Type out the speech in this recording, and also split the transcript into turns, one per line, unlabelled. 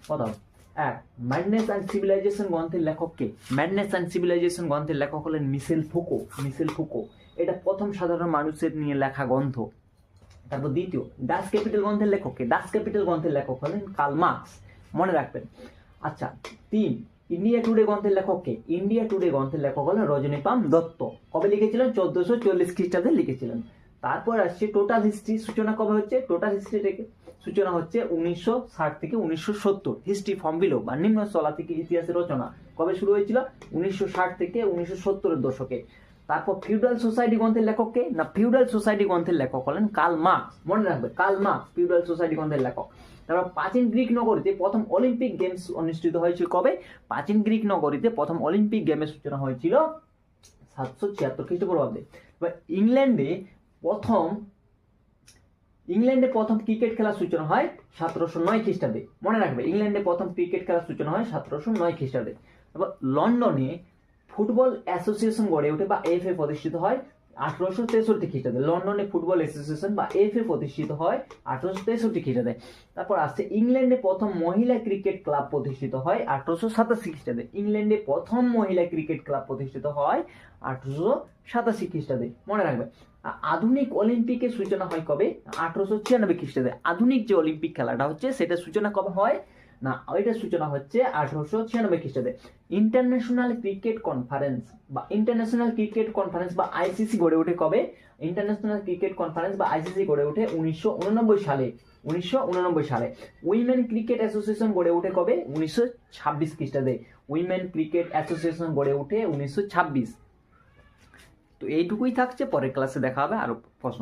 প্রথম এক, madness and civilisation গ্রন্থের লেখক কে? ম্যাডনেস অ্যান্ড সিভিলাইজেশন গ্রন্থের লেখক হলেন মিশেল ফুকো। মিশেল ফুকো, এটা প্রথম সাধারণ মানুষের নিয়ে লেখা গ্রন্থ। তারপর দ্বিতীয়, ডাস ক্যাপিটাল গ্রন্থের লেখক কে? ডাস ক্যাপিটাল গ্রন্থের লেখক হলেন কার্ল মার্কস, মনে রাখবেন। আচ্ছা, তিন, ইন্ডিয়া টুডে গ্রন্থের লেখক কে? ইন্ডিয়া টুডে গ্রন্থের লেখক হলেন রজনীকান্ত দত্ত। কবে লিখেছিলেন? 1440 খ্রিস্টাব্দে লিখেছিলেন। তারপর আসছে টোটাল হিস্ট্রি, সূচনা কবে হচ্ছে? টোটাল হিস্ট্রি থেকে সূচনা হচ্ছে 1960 থেকে 1970। হিস্ট্রি ফ্রম বিলো বা নিম্নস্থলা থেকে ইতিহাসের রচনা কবে শুরু হয়েছিল? 1960 থেকে 1970-এর দশকে। তারপর ফিউডাল সোসাইটি গ্রন্থের লেখক কে? না, ফিউডাল সোসাইটি গ্রন্থের লেখক হলেন কার্ল মার্কস, মনে রাখবে, কার্ল মার্কস ফিউডাল সোসাইটি গ্রন্থের লেখক। তারপর প্রাচীন গ্রিক নগরীতে প্রথম অলিম্পিক গেমস অনুষ্ঠিত হয়েছিল কবে? প্রাচীন গ্রিক নগরীতে প্রথম অলিম্পিক গেমের সূচনা হয়েছিল 776 খ্রিস্টপূর্বাব্দে। ইংল্যান্ডে প্রথম ক্রিকেট খেলার সূচনা হয় 1709 খ্রিস্টাব্দে, মনে রাখবে। ইংল্যান্ডে প্রথম ক্রিকেট খেলার সূচনা হয় 1709 খ্রিস্টাব্দে। তারপর লন্ডনে ফুটবল অ্যাসোসিয়েশন গড়ে ওঠে বা এফএ প্রতিষ্ঠিত হয় 1863 খ্রিস্টাব্দে। লন্ডনে ফুটবল অ্যাসোসিয়েশন বা এফএ প্রতিষ্ঠিত হয় 1863 খ্রিস্টাব্দে। তারপর আসছে ইংল্যান্ডে প্রথম মহিলা ক্রিকেট ক্লাব প্রতিষ্ঠিত হয় 1887 খ্রিস্টাব্দে। ইংল্যান্ডে প্রথম মহিলা ক্রিকেট ক্লাব প্রতিষ্ঠিত হয় 1887 খ্রিস্টাব্দে, মনে রাখবে। আধুনিক অলিম্পিকের সূচনা হয় কবে? 1896 খ্রিস্টাব্দে। আধুনিক যে অলিম্পিক খেলাটা হচ্ছে সেটা সূচনা কবে হয়? না, ওইটার সূচনা হচ্ছে 1896 খ্রিস্টাব্দে। ইন্টারন্যাশনাল ক্রিকেট কনফারেন্স বা আইসিসি গড়ে ওঠে কবে? ইন্টারন্যাশনাল ক্রিকেট কনফারেন্স বা আইসিসি গড়ে ওঠে 1989 সালে। 1989 সালে। উইমেন ক্রিকেট অ্যাসোসিয়েশন গড়ে ওঠে কবে? 1926 খ্রিস্টাব্দে। উইমেন ক্রিকেট অ্যাসোসিয়েশন গড়ে ওঠে 1926। তো এইটুকুই থাকছে, পরের ক্লাসে দেখা হবে আরো প্রশ্ন।